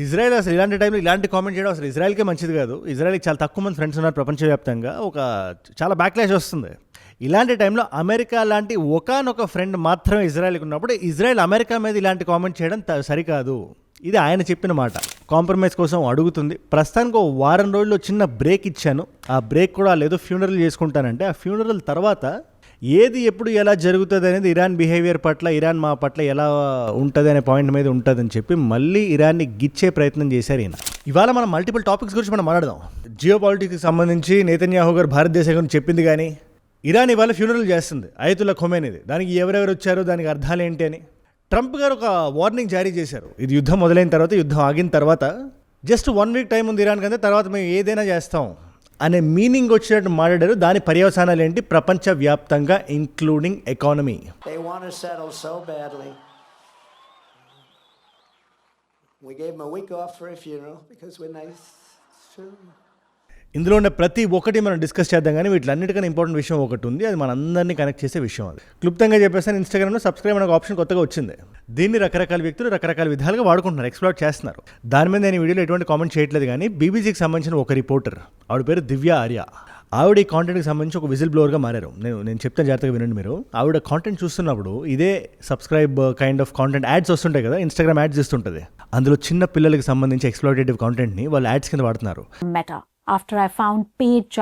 Israel అసలు ఇలాంటి టైంలో ఇలాంటి కామెంట్ చేయడం అసలు ఇజ్రాయెల్కే మంచిది కాదు. ఇజ్రాయెల్కి చాలా తక్కువ మంది ఫ్రెండ్స్ ఉన్నారు ప్రపంచవ్యాప్తంగా. చాలా బ్యాక్లాష్ వస్తుంది. ఇలాంటి టైంలో అమెరికా లాంటి ఒకానొక ఫ్రెండ్ మాత్రమే ఇజ్రాయెల్కి ఉన్నప్పుడు ఇజ్రాయెల్ అమెరికా మీద ఇలాంటి కామెంట్ చేయడం సరికాదు. ఇది ఆయన చెప్పిన మాట. కాంప్రమైజ్ కోసం అడుగుతుంది. ప్రస్తుతానికి ఒక వారం రోజుల్లో చిన్న బ్రేక్ ఇచ్చాను. ఆ బ్రేక్ కూడా లేదో ఫ్యూనరల్ చేసుకుంటానంటే ఆ ఫ్యూనరల్ తర్వాత ఏది ఎప్పుడు ఎలా జరుగుతుంది అనేది ఇరాన్ బిహేవియర్ పట్ల, ఇరాన్ మా పట్ల ఎలా ఉంటుంది అనే పాయింట్ మీద ఉంటుందని చెప్పి మళ్ళీ ఇరాన్ని గిచ్చే ప్రయత్నం చేశారు ఈయన. ఇవాళ మనం మల్టిపుల్ టాపిక్స్ గురించి మనం మాట్లాడదాం. జియో పాలిటిక్స్కి సంబంధించి నెతన్యాహు గారు భారతదేశం గురించి చెప్పింది, కానీ ఇరాన్ ఇవాళ ఫ్యూనరల్ చేస్తుంది అయతుల్లా ఖొమైనీది. దానికి ఎవరెవరు వచ్చారో, దానికి అర్థాలు ఏంటి అని ట్రంప్ గారు ఒక వార్నింగ్ జారీ చేశారు. ఇది యుద్ధం మొదలైన తర్వాత, యుద్ధం ఆగిన తర్వాత జస్ట్ 1 వీక్ టైం ఉంది ఇరాన్ కంటే, తర్వాత మేము ఏదైనా చేస్తాం అనే మీనింగ్ వచ్చినట్టు మాట్లాడారు. దాని పర్యవసానాలు ఏంటి ప్రపంచవ్యాప్తంగా ఇంక్లూడింగ్ ఎకానమీ. ఇందులో ఉన్న ప్రతి ఒక్కటి మనం డిస్కస్ చేద్దాం, కానీ వీటిలన్నిటికన్నా ఇంపార్టెంట్ విషయం ఒకటి ఉంది. అది మనందరినీ కనెక్ట్ చేసే విషయం. అది క్లుప్తంగా చెప్పేస్తాను. ఇన్స్టాగ్రామ్లో సబ్స్క్రైబ్ అనే ఆప్షన్ కొత్తగా వచ్చింది. దీన్ని రకరకాల వ్యక్తులు రకరకాల విధాలుగా వాడుకుంటున్నారు, ఎక్స్ప్లోర్ చేస్తున్నారు. దాని మీద నేను వీడియోలో ఎటువంటి కామెంట్ చేయట్లేదు. కానీ బీబీసీకి సంబంధించిన ఒక రిపోర్టర్, ఆవిడ పేరు దివ్య ఆర్య, ఆవిడ ఈ కాంటెంట్కి సంబంధించి ఒక విజిల్ బ్లోవర్గా మారారు. నేను చెప్తాను, జాగ్రత్తగా వినండి మీరు. ఆవిడ కాంటెంట్ చూస్తున్నప్పుడు ఇదే subscribe kind of content ads వస్తుంటాయి కదా, ఇన్స్టాగ్రామ్ యాడ్స్ ఇస్తుంటుంది. అందులో చిన్న పిల్లలకి సంబంధించి ఎక్స్ప్లోటేటివ్ కాంటెంట్ని వాళ్ళు యాడ్స్ కింద వాడుతున్నారు. After I found paid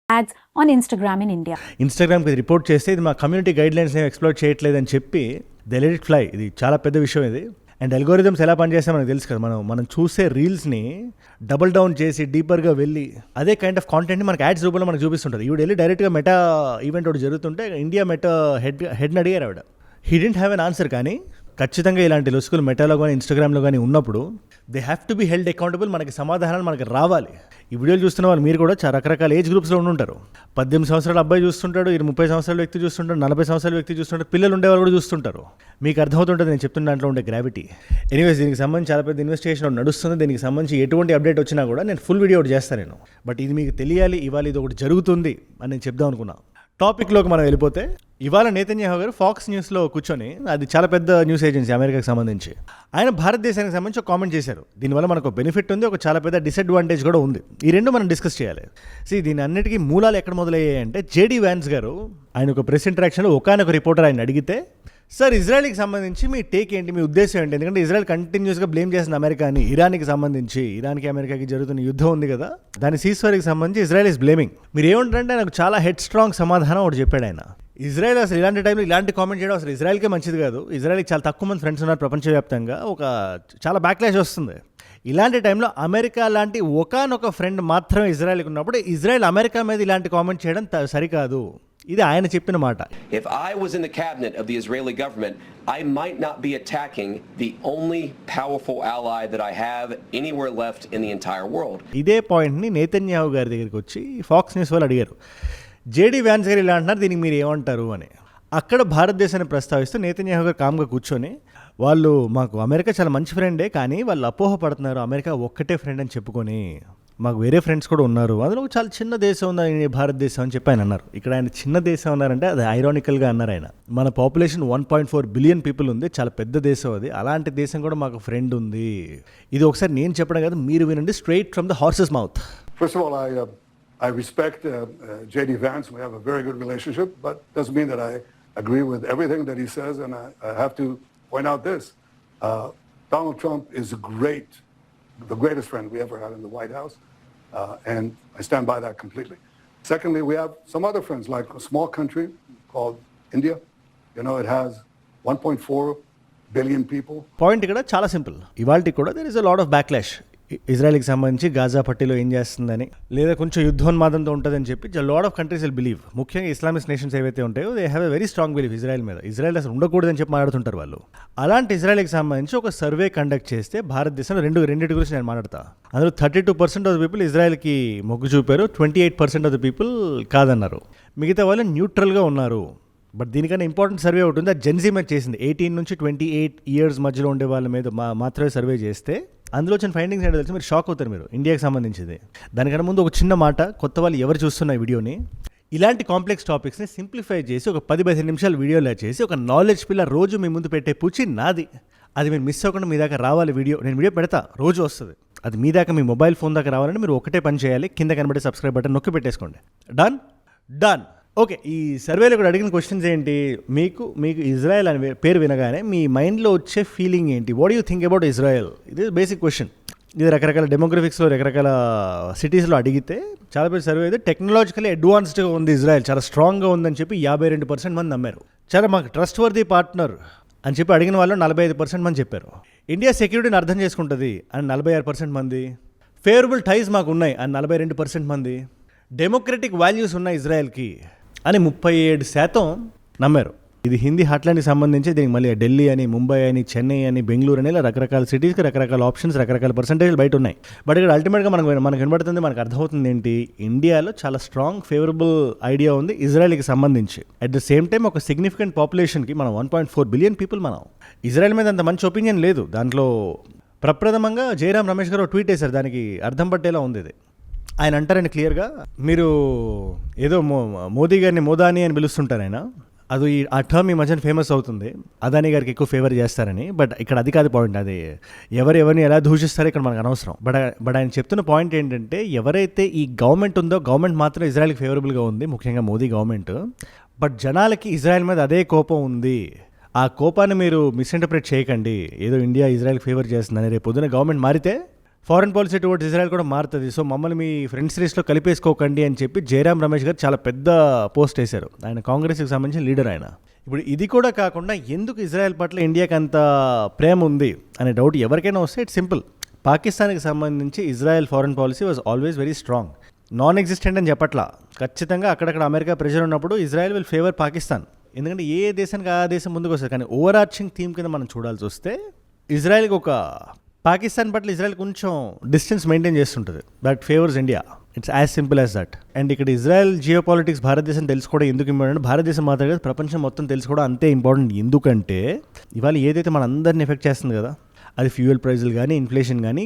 ads on Instagram in India. ఇన్స్టాగ్రామ్కి రిపోర్ట్ చేస్తే ఇది మా కమ్యూనిటీ గైడ్లైన్స్ ఏమి ఎక్స్ప్లోర్ చేయట్లేదని చెప్పి దే లెట్ ఇట్ ఫ్లై. ఇది చాలా పెద్ద విషయం ఇది. అండ్ అల్గోరిథమ్స్ ఎలా పనిచేస్తే మనకు తెలుసు కదా. మనం చూసే రీల్స్ని డబుల్ డౌన్ చేసి డీపర్గా వెళ్ళి అదే కైండ్ ఆఫ్ కాంటెంట్ని మనకు యాడ్స్ రూపంలో మనకు చూపిస్తుంటుంది. ఈవిడ వెళ్ళి డైరెక్ట్గా మెటా ఈవెంట్ ఒకటి జరుగుతుంటే ఇండియా మెటా హెడ్ని అడిగారు ఆవిడ. He didn't have an answer. కానీ ఖచ్చితంగా ఇలాంటి లొసుకులు మెటాలో కానీ ఇన్స్టాగ్రామ్లో కానీ ఉన్నప్పుడు they have to be held accountable. మనకి సమాధానాలు మనకి రావాలి. ఈ వీడియోలు చూస్తున్న వాళ్ళు మీరు కూడా చాలా రకరకాల ఏజ్ గ్రూప్స్లో ఉండుంటారు. 18 సంవత్సరాల అబ్బాయి చూస్తుంటాడు, 30 సంవత్సరాల వ్యక్తి చూస్తుంటాడు, 40 సంవత్సరాల వ్యక్తి చూస్తుంటారు, పిల్లలు ఉండేవాళ్ళు కూడా చూస్తుంటారు. మీకు అర్థమవుతుంటుంది నేను చెప్తున్న దాంట్లో ఉండే గ్రావిటీ. ఎనీవేస్, దీనికి సంబంధించి చాలా పెద్ద ఇన్వెస్టిగేషన్ నడుస్తుంది. దీనికి సంబంధించి ఎటువంటి అప్డేట్ వచ్చినా కూడా నేను ఫుల్ వీడియో ఒకటి చేస్తాను నేను. బట్ ఇది మీకు తెలియాలి, ఇవాళ ఇది ఒకటి జరుగుతుంది అని నేను చెప్దాం అనుకున్నా. టాపిక్లోకి మనం వెళ్ళిపోతే, ఇవాళ నెతన్యాహు గారు ఫాక్స్ న్యూస్లో కూర్చొని, అది చాలా పెద్ద న్యూస్ ఏజెన్సీ అమెరికాకి సంబంధించి, ఆయన భారతదేశానికి సంబంధించి ఒక కామెంట్ చేశారు. దీనివల్ల మనకు బెనిఫిట్ ఉంది, ఒక చాలా పెద్ద డిసడ్వాంటేజ్ కూడా ఉంది. ఈ రెండు మనం డిస్కస్ చేయాలి. దీని అన్నిటికీ మూలాలు ఎక్కడ మొదలయ్యాయంటే, జేడీ వ్యాన్స్ గారు ఆయన ఒక ప్రెస్ ఇంటరాక్షన్లో ఒకనొక రిపోర్టర్ ఆయన అడిగితే, సార్ ఇజ్రాయెల్కి సంబంధించి మీ టేక్ ఏంటి, మీ ఉద్దేశం ఏంటి? ఎందుకంటే ఇజ్రాయెల్ కంటిన్యూస్గా బ్లేమ్ చేస్తుంది అమెరికాని. ఇరాన్కి సంబంధించి, ఇరాన్కి అమెరికాకి జరుగుతున్న యుద్ధం ఉంది కదా, దాని సీజ్ఫైర్కి సంబంధించి ఇజ్రాయెల్ ఇస్ బ్లేమింగ్. మీరు ఏమంటారంటే నాకు చాలా హెడ్ స్ట్రాంగ్ సమాధానం ఒకటి చెప్పాడు ఆయన. ఇజ్రాయెల్ అసలు ఇలాంటి టైంలో ఇలాంటి కామెంట్ చేయడం అసలు ఇజ్రాయెల్కే మంచిది కాదు. ఇజ్రాయెల్కి చాలా తక్కువ మంది ఫ్రెండ్స్ ఉన్నారు ప్రపంచవ్యాప్తంగా. చాలా బ్యాక్లాష్ వస్తుంది. ఇలాంటి టైంలో అమెరికా లాంటి ఒకానొక ఫ్రెండ్ మాత్రమే ఇజ్రాయెల్కి ఉన్నప్పుడు ఇజ్రాయెల్ అమెరికా మీద ఇలాంటి కామెంట్ చేయడం సరికాదు. ఇది ఆయన చెప్పిన మాట. If I was in the cabinet of the Israeli government, I might not be attacking the only powerful ally that I have anywhere left in the entire world. ఇదే పాయింట్ని నెతన్యాహు గారి దగ్గరికి వచ్చి ఫాక్స్ న్యూస్ వాళ్ళు అడిగారు. JD Vance గారు ఇలా అంటున్నారు, దీనికి మీరు ఏమంటారు అని. అక్కడ భారతదేశాన్ని ప్రస్తావిస్తూ నెతన్యాహు గారు కామ్గా కూర్చొని, వాళ్ళు మాకు అమెరికా చాలా మంచి ఫ్రెండే, కానీ వాళ్ళు అపోహపడుతున్నారు, అమెరికా ఒక్కటే ఫ్రెండ్ అని చెప్పుకొని, మాకు వేరే ఫ్రెండ్స్ కూడా ఉన్నారు, అందులో చాలా చిన్న దేశం ఉంది భారతదేశం అని చెప్పి ఆయన అన్నారు. ఇక్కడ ఆయన చిన్న దేశం అన్నారంటే అది ఐరానికల్గా అన్నారు ఆయన. మన పాపులేషన్ 1.4 బిలియన్ పీపుల్ ఉంది, చాలా పెద్ద దేశం అది. అలాంటి దేశం కూడా మాకు ఫ్రెండ్ ఉంది. ఇది ఒకసారి నేను చెప్పడం కాదు, మీరు వినండి, straight from the horses mouth. First of all, I respect J.D. Vance. We have a very good relationship, but doesn't mean that I agree with everything that he says. And I have to point out this. Donald Trump is the greatest friend we ever had in the White House. And I stand by that completely. Secondly, we have some other friends, like a small country called India. You know, it has 1.4 billion people. Point ఇక్కడ చాలా simple. ఇవాల్టి కూడా there is a lot of backlash. ఇజ్రాయెల్కి సంబంధించి Gaza పట్టీలో ఏం చేస్తుందని, లేదా కొంచెం యుద్ధోన్మాదంతో ఉంటుందని చెప్పి lot of countries will believe. ముఖ్యంగా ఇస్లామిక్ నేషన్స్ ఏవైతే ఉంటాయో they have a very strong belief Israel మీద. ఇజ్రాయెల్ అసలు ఉండకూడదని చెప్పి మాట్లాడుతుంటారు వాళ్ళు. అలాంటి ఇజ్రాయెల్కి సంబంధించి ఒక సర్వే కండక్ట్ చేస్తే భారతదేశంలో రెండింటి గురించి నేను మాట్లాడతా. అందులో 32% ఆఫ్ ద పీపుల్ ఇజ్రాయెల్కి మొగ్గు చూపారు, 28% ఆఫ్ ద పీపుల్ కాదన్నారు. మిగతా వాళ్ళు న్యూట్రల్గా ఉన్నారు. బట్ దీనికన్నా ఇంపార్టెంట్ సర్వే ఒకటి ఉంది, అది జెన్జీ మీద చేసింది. 18 నుంచి 28 ఇయర్స్ మధ్యలో ఉండే వాళ్ళ మీద మాత్రమే సర్వే చేస్తే అందులో వచ్చిన ఫైండింగ్స్ ఏంటో తెలిసి మీరు షాక్ అవుతారు. మీరు ఇండియాకి సంబంధించింది. దానికన్నా ముందు ఒక చిన్న మాట, కొత్త వాళ్ళు ఎవరు చూస్తున్న వీడియోని, ఇలాంటి కాంప్లెక్స్ టాపిక్స్ని సింప్లిఫై చేసి ఒక 10-15 నిమిషాలు వీడియోలా చేసి ఒక నాలెడ్జ్ పిల్ల రోజు మీ ముందు పెట్టే పూచి నాది. అది మీరు మిస్ అవ్వకుండా మీ దాకా రావాలి వీడియో. నేను వీడియో పెడతా, రోజు వస్తుంది. అది మీ దాకా, మీ మొబైల్ ఫోన్ దాకా రావాలంటే మీరు ఒకటే పని చేయాలి, కింద కనబడే సబ్స్క్రైబ్ బటన్ నొక్కి పెట్టేసుకోండి. డన్. ఓకే, ఈ సర్వేలో కూడా అడిగిన క్వశ్చన్స్ ఏంటి, మీకు ఇజ్రాయెల్ అనే పేరు వినగానే మీ మైండ్లో వచ్చే ఫీలింగ్ ఏంటి, what you think about Israel? ఇది బేసిక్ క్వశ్చన్. ఇది రకరకాల డెమోగ్రఫిక్స్లో రకరకాల సిటీస్లో అడిగితే చాలా పెద్ద సర్వే అయితే టెక్నాలజికల్లీ అడ్వాన్స్డ్గా ఉంది ఇజ్రాయెల్, చాలా స్ట్రాంగ్గా ఉందని చెప్పి 52% మంది నమ్మారు. చాలా మాకు ట్రస్ట్ వర్ది పార్ట్నర్ అని చెప్పి అడిగిన వాళ్ళు 45% మంది చెప్పారు. ఇండియా సెక్యూరిటీని అర్థం చేసుకుంటుంది అని 46% మంది. ఫేవరబుల్ టైస్ మాకు ఉన్నాయి అని 42% మంది. డెమోక్రటిక్ వాల్యూస్ ఉన్నాయి ఇజ్రాయెల్కి అని 37% నమ్మారు. ఇది హిందీ హార్ట్లాండ్కి సంబంధించి దీనికి మళ్ళీ ఢిల్లీ అని, ముంబై అని, చెన్నై అని, బెంగళూరు అని ఇలా రకరకాల సిటీస్కి రకరకాల ఆప్షన్స్, రకరకాల పర్సంటేజ్లు బయట ఉన్నాయి. బట్ ఇక్కడ అల్టిమేట్గా మనకు వినబడుతుంది, మనకు అర్థమవుతుంది ఏంటి, ఇండియాలో చాలా స్ట్రాంగ్ ఫేవరబుల్ ఐడియా ఉంది ఇజ్రాయెల్కి సంబంధించి. అట్ ద సేమ్ టైం ఒక సిగ్నిఫికెంట్ పాపులేషన్కి మనం 1.4 బిలియన్ పీపుల్ మనం. ఇజ్రాయెల్ మీద అంత మంచి ఒపీనియన్ లేదు. దాంట్లో ప్రప్రథమంగా జయరాం రమేష్ గారు ట్వీట్ చేశారు, దానికి అర్థం పట్టేలా ఉంది ఇది. ఆయన అంటారని క్లియర్గా, మీరు ఏదో మోదీ గారిని మోదాని అని పిలుస్తుంటారు ఆయన, అది ఆ టర్మ్ ఈ మధ్యన ఫేమస్ అవుతుంది, అదానీ గారికి ఎక్కువ ఫేవర్ చేస్తారని. బట్ ఇక్కడ అది కాదు పాయింట్. అది ఎవరిని ఎలా దూషిస్తారో ఇక్కడ మనకు అనవసరం. బట్ ఆయన చెప్తున్న పాయింట్ ఏంటంటే, ఎవరైతే ఈ గవర్నమెంట్ ఉందో గవర్నమెంట్ మాత్రం ఇజ్రాయెల్కి ఫేవరబుల్గా ఉంది, ముఖ్యంగా మోదీ గవర్నమెంట్. బట్ జనాలకి ఇజ్రాయెల్ మీద అదే కోపం ఉంది. ఆ కోపాన్ని మీరు మిస్ఇంటర్ప్రిట్ చేయకండి, ఏదో ఇండియా ఇజ్రాయెల్కి ఫేవర్ చేస్తుందని. రేపు పొద్దున గవర్నమెంట్ మారితే ఫారెన్ పాలసీ టువర్డ్స్ ఇజ్రాయెల్ కూడా మారుతుంది. సో మమ్మల్ని మీ ఫ్రెండ్స్ లిస్ట్లో కలిపేసుకోకండి అని చెప్పి జయరాం రమేష్ గారు చాలా పెద్ద పోస్ట్ వేశారు. ఆయన కాంగ్రెస్కి సంబంధించిన లీడర్ ఆయన. ఇప్పుడు ఇది కూడా కాకుండా ఎందుకు ఇజ్రాయెల్ పట్ల ఇండియాకి అంత ప్రేమ ఉంది అనే డౌట్ ఎవరికైనా వస్తే ఇట్స్ సింపుల్. పాకిస్తాన్కి సంబంధించి Israel foreign policy was always very strong. Non existent అని చెప్పట్లా, ఖచ్చితంగా అక్కడక్కడ అమెరికా ప్రెషర్ ఉన్నప్పుడు ఇజ్రాయెల్ విల్ ఫేవర్ పాకిస్తాన్. ఎందుకంటే ఏ దేశానికి ఆ దేశం ముందుకు వస్తుంది. కానీ ఓవర్ ఆర్చింగ్ థీమ్ కింద మనం చూడాల్సి వస్తే ఇజ్రాయెల్కి పాకిస్తాన్ పట్ల ఇజ్రాయెల్ కొంచెం డిస్టెన్స్ మెయింటైన్ చేస్తుంటుంది. That favours India. It's as simple as that. And ఇక్కడ ఇజ్రాయెల్ జియో పాలిటిక్స్ భారతదేశం తెలుసుకోవడం ఎందుకు ఇంపార్టెంట్, భారతదేశం మాత్రమే కాదు ప్రపంచం మొత్తం తెలుసుకోవడం అంతే ఇంపార్టెంట్. ఎందుకంటే ఇవాళ ఏదైతే మన అందరిని ఎఫెక్ట్ చేస్తుంది కదా, అది ఫ్యూయల్ ప్రైజులు కానీ, ఇన్ఫ్లేషన్ కానీ,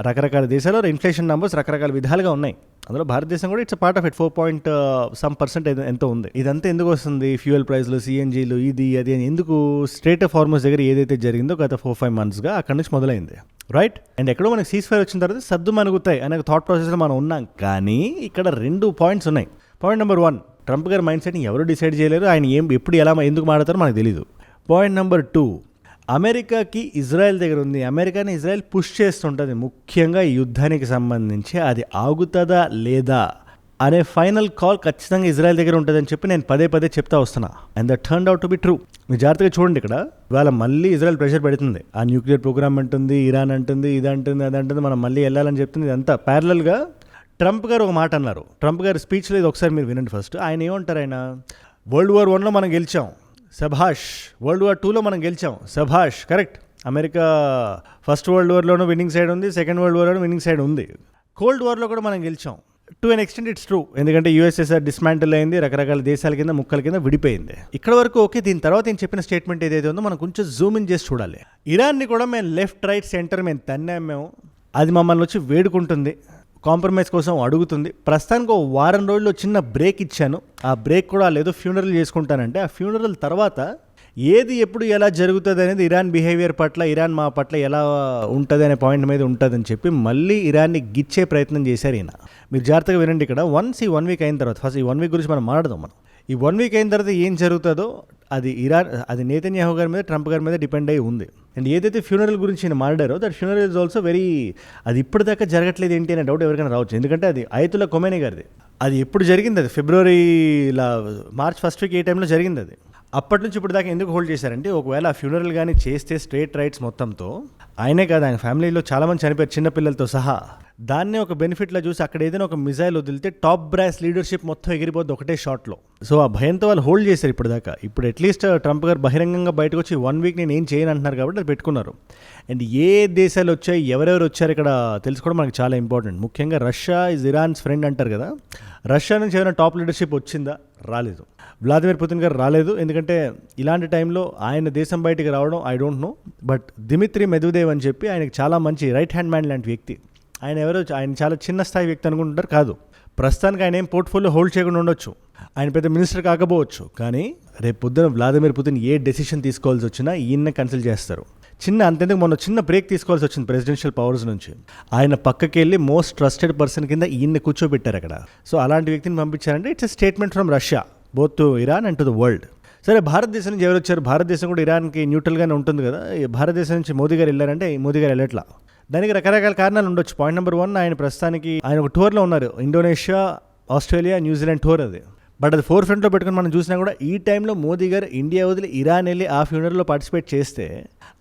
రకరకాల దేశాల్లో ఇన్ఫ్లేషన్ నెంబర్స్ రకరకాల విధాలుగా ఉన్నాయి. అందులో భారతదేశం కూడా ఇట్స్ పార్ట్ ఆఫ్ ఇట్. 4% ఎంతో ఉంది. ఇదంతా ఎందుకు వస్తుంది, ఫ్యూయల్ ప్రైస్లు, సిఎన్జీలు, ఇది అది అని ఎందుకు? స్ట్రేట్ ఆఫ్ హార్మోస్ దగ్గర ఏదైతే జరిగిందో గత 4-5 మంత్స్గా అక్కడి నుంచి మొదలైంది, రైట్? అండ్ ఎక్కడో మనకి సీజ్ ఫైర్ వచ్చిన తర్వాత సర్దు మనుగుతాయి అనే థాట్ ప్రాసెస్లో మనం ఉన్నాం. కానీ ఇక్కడ 2 పాయింట్స్ ఉన్నాయి. పాయింట్ నెంబర్ 1, ట్రంప్ గారి మైండ్ సెట్ని ఎవరు డిసైడ్ చేయలేరు. ఆయన ఎప్పుడు ఎలా ఎందుకు మాట్లాడతారో మనకు తెలీదు. పాయింట్ నెంబర్ 2, అమెరికాకి ఇజ్రాయెల్ దగ్గర ఉంది. అమెరికాని ఇజ్రాయెల్ పుష్ చేస్తుంటుంది, ముఖ్యంగా ఈ యుద్ధానికి సంబంధించి. అది ఆగుతుందా లేదా అనే ఫైనల్ కాల్ ఖచ్చితంగా ఇజ్రాయెల్ దగ్గర ఉంటుందని చెప్పి నేను పదే చెప్తా వస్తున్నా. And that turned out to be true. మీరు జాగ్రత్తగా చూడండి, ఇక్కడ ఇవాళ మళ్ళీ ఇజ్రాయెల్ ప్రెషర్ పెడుతుంది. ఆ న్యూక్లియర్ ప్రోగ్రామ్ అంటుంది, ఇరాన్ అంటుంది, ఇది అంటుంది, అది అంటుంది, మనం మళ్ళీ వెళ్ళాలని చెప్తుంది. ఇదంతా ప్యారలల్గా ట్రంప్ గారు ఒక మాట అన్నారు. ట్రంప్ గారు స్పీచ్లో ఇది ఒకసారి మీరు వినండి ఫస్ట్. ఆయన ఏమంటారు, ఆయన World War I మనం గెలిచాం, సభాష్. World War II మనం గెలిచాం, సభాష్, కరెక్ట్. అమెరికా ఫస్ట్ వరల్డ్ వార్లోనూ విన్నింగ్ సైడ్ ఉంది, సెకండ్ వరల్డ్ వార్లోనూ విన్నింగ్ సైడ్ ఉంది. కోల్డ్ వార్లో కూడా మనం గెలిచాం. To an extent it's true, ఎందుకంటే యూఎస్ఎస్ఆర్ డిస్మాంటిల్ అయింది, రకరకాల దేశాల కింద ముక్కల కింద విడిపోయింది. ఇక్కడ వరకు ఓకే. దీని తర్వాత నేను చెప్పిన స్టేట్మెంట్ ఏదైతే ఉందో మనం కొంచెం జూమ్ ఇన్ చేసి చూడాలి. ఇరాన్ని కూడా మేము లెఫ్ట్ రైట్ సెంటర్ మేము తన్నాం, మేము అది మమ్మల్ని వచ్చి వేడుకుంటుంది, కాంప్రమైజ్ కోసం అడుగుతుంది. ప్రస్తుతానికి 1 వారం రోజుల్లో చిన్న బ్రేక్ ఇచ్చాను. ఆ బ్రేక్ కూడా లేదో ఫ్యూనరల్ చేసుకుంటానంటే ఆ ఫ్యూనరల్ తర్వాత ఏది ఎప్పుడు ఎలా జరుగుతుంది అనేది ఇరాన్ బిహేవియర్ పట్ల, ఇరాన్ మా పట్ల ఎలా ఉంటుంది అనే పాయింట్ మీద ఉంటుందని చెప్పి మళ్ళీ ఇరాన్ని గిచ్చే ప్రయత్నం చేశారు ఈయన. మీరు జాగ్రత్తగా వినండి. ఇక్కడ ఈ 1 వీక్ అయిన తర్వాత, ఫస్ట్ ఈ 1 వీక్ గురించి మనం మాట్లాడదాం. మనం ఈ 1 వీక్ అయిన తర్వాత ఏం జరుగుతుందో అది నేతన్యాహు గారి మీద, ట్రంప్ గారి మీద డిపెండ్ అయ్యి ఉంది. అండ్ ఏదైతే ఫ్యూనరల్ గురించి నేను మాట్లాడారో that funeral is also very, అది ఇప్పటిదాకా జరగట్లేదు ఏంటి అనే డౌట్ ఎవరికైనా రావచ్చు. ఎందుకంటే అది అయతుల్లా ఖొమైనీ గారిది. అది ఎప్పుడు జరిగింది, అది మార్చ్ 1st వీక్ ఏ టైంలో జరిగింది. అది అప్పటి నుంచి ఇప్పుడు దాకా ఎందుకు హోల్డ్ చేశారంటే, ఒకవేళ ఆ ఫ్యూనరల్ కానీ చేస్తే స్ట్రేట్ రైట్స్ మొత్తంతో, ఆయనే కాదు ఆయన ఫ్యామిలీలో చాలామంది చనిపోయారు చిన్నపిల్లలతో సహా. దాన్నే ఒక బెనిఫిట్లో చూసి అక్కడ ఏదైనా ఒక మిజైల్ వదిలితే టాప్ బ్రాస్ లీడర్షిప్ మొత్తం ఎగిరిపోద్ది ఒకటే షాట్లో. సో ఆ భయంతో వాళ్ళు హోల్డ్ చేశారు ఇప్పుడు దాకా. ఇప్పుడు అట్లీస్ట్ ట్రంప్ గారు బహిరంగంగా బయటకు వచ్చి 1 వీక్ నేను ఏం చేయను అంటున్నారు కాబట్టి అది పెట్టుకున్నారు. అండ్ ఏ దేశాలు వచ్చాయి, ఎవరెవరు వచ్చారు ఇక్కడ తెలుసుకోవడం మనకు చాలా ఇంపార్టెంట్. ముఖ్యంగా రష్యా ఇస్ ఇరాన్స్ ఫ్రెండ్ అంటారు కదా. రష్యా నుంచి ఏమైనా టాప్ లీడర్షిప్ వచ్చిందా? రాలేదు. వ్లాదిమిర్ పుతిన్ గారు రాలేదు. ఎందుకంటే ఇలాంటి టైంలో ఆయన దేశం బయటికి రావడం I don't know. But Dmitri Medvedev అని చెప్పి ఆయనకి చాలా మంచి రైట్ హ్యాండ్ మ్యాన్ లాంటి వ్యక్తి. ఆయన చాలా చిన్న స్థాయి వ్యక్తి అనుకుంటుంటారు, కాదు. ప్రస్తుతానికి ఆయన ఏం పోర్ట్ఫోలియో హోల్డ్ చేయకుండా ఉండొచ్చు, ఆయన పెద్ద మినిస్టర్ కాకపోవచ్చు. కానీ రేపు పొద్దున వ్లాదిమిర్ పుతిన్ ఏ డెసిషన్ తీసుకోవాల్సి వచ్చినా ఈయన్నే కన్సల్ట్ చేస్తారు. అంతెందుకు మొన్న చిన్న బ్రేక్ తీసుకోవాల్సి వచ్చింది ప్రెసిడెన్షియల్ పవర్స్ నుంచి. ఆయన పక్కకి వెళ్ళి మోస్ట్ ట్రస్టెడ్ పర్సన్ కింద ఈయన్ని కూర్చోబెట్టారు అక్కడ. సో అలాంటి వ్యక్తిని పంపించారంటే it's a statement from Russia both to Iran and to the world. సరే, భారతదేశం నుంచి ఎవరు వచ్చారు? భారతదేశం కూడా ఇరాన్కి న్యూట్రల్గానే ఉంటుంది కదా. భారతదేశం నుంచి మోదీ గారు వెళ్ళారంటే మోదీ గారు వెళ్ళట్లా. దానికి రకరకాల కారణాలు ఉండొచ్చు. పాయింట్ నెంబర్ 1, ఆయన ప్రస్తుతానికి ఆయన ఒక టూర్లో ఉన్నారు. ఇండోనేషియా, ఆస్ట్రేలియా, న్యూజిలాండ్ టూర్ అది. బట్ అది ఫోర్ ఫ్రంట్లో పెట్టుకుని మనం చూసినా కూడా ఈ టైంలో మోదీ గారు ఇండియా వదిలి ఇరాన్ వెళ్ళి ఆ ఫ్యూనరల్లో పార్టిసిపేట్ చేస్తే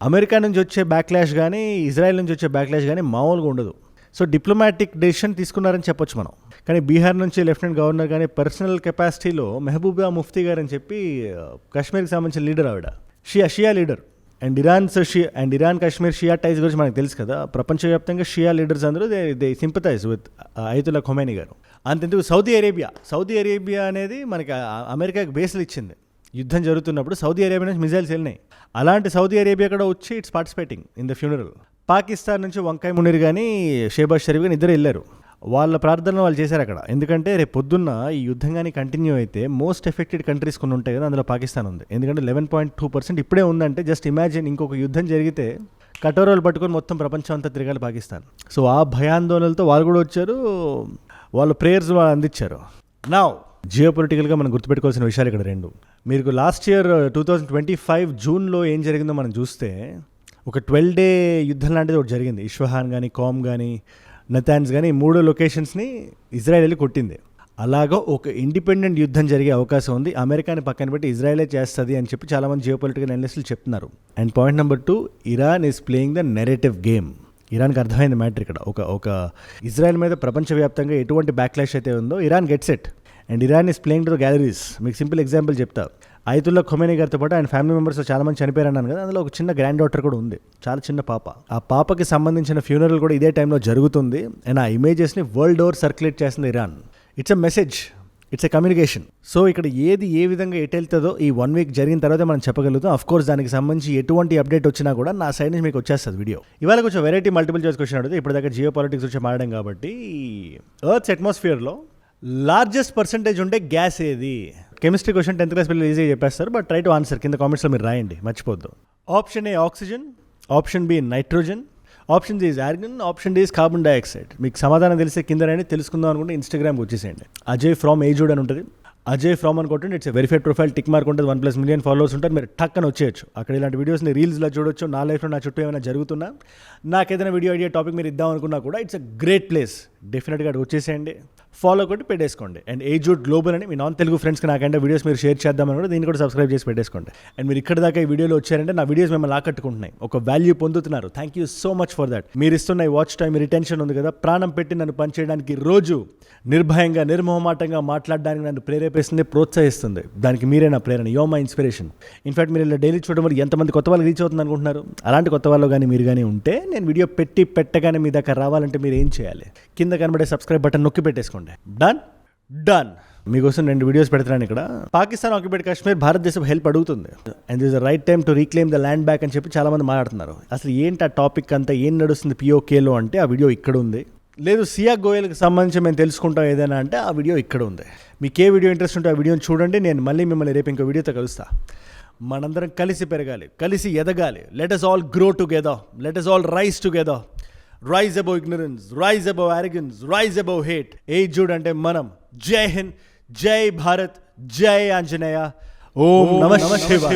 అమెరికా నుంచి వచ్చే బ్యాక్లాష్ కానీ ఇజ్రాయెల్ నుంచి వచ్చే బ్యాక్లాష్ కానీ మామూలుగా ఉండదు. సో డిప్లొమాటిక్ డెసిషన్ తీసుకున్నారని చెప్పొచ్చు మనం. కానీ బీహార్ నుంచి లెఫ్టినెంట్ గవర్నర్ కానీ పర్సనల్ కెపాసిటీలో మెహబూబా ముఫ్తీ గారు అని చెప్పి కాశ్మీర్కి సంబంధించిన లీడర్ ఆవిడ, షియా లీడర్. అండ్ ఇరాన్ కాశ్మీర్ షియా టైస్ గురించి మనకు తెలుసు కదా. ప్రపంచవ్యాప్తంగా షియా లీడర్స్ అందరూ they sympathise with Ayatollah Khomeini గారు. అంతెందుకు సౌదీ అరేబియా అనేది మనకి అమెరికాకి బేస్లు ఇచ్చింది. యుద్ధం జరుగుతున్నప్పుడు సౌదీ అరేబియా నుంచి మిజైల్స్ వెళ్ళినాయి. అలాంటి సౌదీ అరేబియా కూడా వచ్చి it's participating in the funeral. Pakistan నుంచి వంకాయ్ మునీర్ కానీ షేబాజ్ షరీఫ్ కానీ ఇద్దరు వెళ్ళారు. వాళ్ళ ప్రార్థనలు వాళ్ళు చేశారు అక్కడ. ఎందుకంటే రేపు పొద్దున్న ఈ యుద్ధం కానీ కంటిన్యూ అయితే మోస్ట్ ఎఫెక్టెడ్ కంట్రీస్ కొన్ని ఉంటాయి కదా, అందులో పాకిస్తాన్ ఉంది. ఎందుకంటే 11.2% ఇప్పుడే ఉందంటే జస్ట్ ఇమాజిన్ ఇంకొక యుద్ధం జరిగితే కటోరాలు పట్టుకొని మొత్తం ప్రపంచం అంతా తిరగాలి పాకిస్తాన్. సో ఆ భయాందోళనలతో వాళ్ళు కూడా వచ్చారు, వాళ్ళ ప్రేయర్స్ వాళ్ళు అందించారు. నౌ జియో పొలిటికల్గా మనం గుర్తుపెట్టుకోవాల్సిన విషయాలు ఇక్కడ రెండు. మీకు లాస్ట్ ఇయర్ 2025 జూన్లో ఏం జరిగిందో మనం చూస్తే ఒక 12 డే యుద్ధం లాంటిది ఒకటి జరిగింది. ఇష్ఫహాన్ కానీ, కామ్ కానీ, నతాన్స్ కానీ 3 లొకేషన్స్ని ఇజ్రాయెల్ వెళ్ళి కొట్టింది. అలాగా ఒక ఇండిపెండెంట్ యుద్ధం జరిగే అవకాశం ఉంది, అమెరికాని పక్కన పెట్టి ఇజ్రాయెలే చేస్తుంది అని చెప్పి చాలామంది జియో పొలిటికల్ అనలిస్టులు చెప్తున్నారు. And point number 2, Iran is playing the narrative game. ఇరాన్కి అర్థమైంది మ్యాటర్ ఇక్కడ. ఒక ఇజ్రాయెల్ మీద ప్రపంచవ్యాప్తంగా ఎటువంటి బ్యాక్లాష్ అయితే ఉందో Iran gets it. And Iran is playing to the galleries. మీకు సింపుల్ ఎగ్జాంపుల్ చెప్తా. అయతుల్లా ఖొమైనీ గారితో పాటు ఆయన ఫ్యామిలీ మెంబర్స్ చాలామంది చనిపోయారు అన్నాను కదా, అందులో ఒక చిన్న గ్రాండ్ డాటర్ కూడా ఉంది, చాలా చిన్న పాప. ఆ పాపకి సంబంధించిన ఫ్యూనరల్ కూడా ఇదే టైంలో జరుగుతుంది. అండ్ ఆ ఇమేజెస్ని వరల్డ్ ఓవర్ సర్క్యులేట్ చేస్తుంది Iran. It's a message, it's a communication. So ఇక్కడ ఏది ఏ విధంగా ఎటు వెళ్తుందో ఈ 1 వీక్ జరిగిన తర్వాత మనం చెప్పగలుగుతాం. అఫ్ కోర్స్ దానికి సంబంధించి ఎటువంటి అప్డేట్ వచ్చినా కూడా నా సైడ్ నుంచి మీకు వచ్చేస్తుంది వీడియో. ఇవాళ కొంచెం వెరైటీ మల్టిపుల్ చాయిస్ క్వశ్చన్ అడిగితే ఇప్పుడు దాకా జియో పాలిటిక్స్ వచ్చి మారడం కాబట్టి ఎర్త్స్ అట్మాస్ఫియర్లో లార్జెస్ట్ పర్సంటేజ్ ఉండే గ్యాస్ ఏది? కెమిస్ట్రీ క్వశ్చన్ 10th క్లాస్ పిల్లలు ఈజీగా చెప్పేస్తారు, బట్ ట్రై టు ఆన్సర్. కింద కామెంట్స్లో మీరు రాయండి, మర్చిపోద్దు. Option A oxygen, option B nitrogen, option C is argon, option D is carbon dioxide. మీకు సమాధానం తెలిస్తే కింద రండి, తెలుసుకుందాం అనుకుంటే ఇన్స్టాగ్రామ్కి వచ్చేసేయండి. అజయ్ ఫ్రమ్ ఏజూడ్ అని ఉంటుంది. అజయ్ ఫ్రమ్ అనుకుంటే it's verified profile, tick mark ఉంటుంది, 1+ మిలియన్ ఫాలోవర్స్ ఉంటారు. మీరు టక్కన వచ్చేయచ్చు. అక్కడ ఇలాంటి వీడియోస్ని రీల్స్లో చూడొచ్చు. నా లైఫ్లో నా చుట్టూ ఏమైనా జరుగుతున్నా, నాకేదైనా వీడియో ఐడియా టాపిక్ మీరు ఇద్దాం అనుకున్నా కూడా ఇట్స్ అ గ్రేట్ ప్లేస్. డెఫినెట్గా వచ్చేసేయండి, ఫాలో కొట్టి పెట్టేసుకోండి. అండ్ ఏజూడ్ గ్లోబల్ అని మీ నాన్ తెలుగు ఫ్రెండ్స్కి నాకంటే వీడియోస్ మీరు షేర్ చేద్దామని కూడా దీన్ని కూడా సబ్స్క్రైబ్ చేసి పెట్టేసుకోండి. అండ్ మీరు ఇక్కడ దాకా ఈ వీడియోలో వచ్చారంటే నా వీడియోస్ మిమ్మల్ని ఆకట్టుకుంటున్నాయి, ఒక వాల్యూ పొందుతున్నారు. Thank you so much for that. మీరు ఇస్తున్న ఈ వాచ్ టైం, రిటెన్షన్ ఉంది కదా, ప్రాణం పెట్టి నన్ను పనిచేయడానికి, రోజు నిర్భయంగా నిర్మోహమాటంగా మాట్లాడడానికి నన్ను ప్రేరేపిస్తుంది, ప్రోత్సహిస్తుంది. దానికి మీరే నా ప్రేరణ, యో మై ఇన్స్పిరేషన్. ఇన్ఫాక్ట్ మీరు ఇలా డైలీ చూడడం వల్ల ఎంతమంది కొత్త వాళ్ళకి రీచ్ అవుతుంది అనుకుంటున్నారు? అలాంటి కొత్త వాళ్ళు కానీ మీరు కానీ ఉంటే, నేను వీడియో పెట్టగానే మీ దగ్గర రావాలంటే మీరు ఏం చేయాలి? కింద కనబడే సబ్స్క్రైబ్ బటన్ నొక్కి పెట్టేసుకోండి. డన్. మీకోసం 2 వీడియోస్ పెడతాను ఇక్కడ. పాకిస్తాన్ ఆక్యుపైడ్ కాశ్మీర్ భారతదేశం హెల్ప్ అడుగుతుంది. And this the right time to reclaim the land back అని చెప్పి చాలా మంది మాట్లాడుతున్నారు. అసలు ఏంటి ఆ టాపిక్ అంతా, ఏం నడుస్తుంది పిఓకేలో అంటే ఆ వీడియో ఇక్కడ ఉంది. లేదు సియా గోయల్కి సంబంధించి మేము తెలుసుకుంటాం ఏదైనా అంటే ఆ వీడియో ఇక్కడ ఉంది. మీకు ఏ వీడియో ఇంట్రెస్ట్ ఉంటే ఆ వీడియోని చూడండి. నేను మళ్ళీ మిమ్మల్ని రేపు ఇంకో వీడియోతో కలుస్తా. మనందరం కలిసి పెరగాలి, కలిసి ఎదగాలి. Let us all grow together. Let us all rise together. Rise above ignorance, rise above arrogance, rise above hate. ఏజూడ్ అంటే మనం. జై హింద్, జై భారత్, జై ఆంజనేయ. ఓం నమః శివాయ.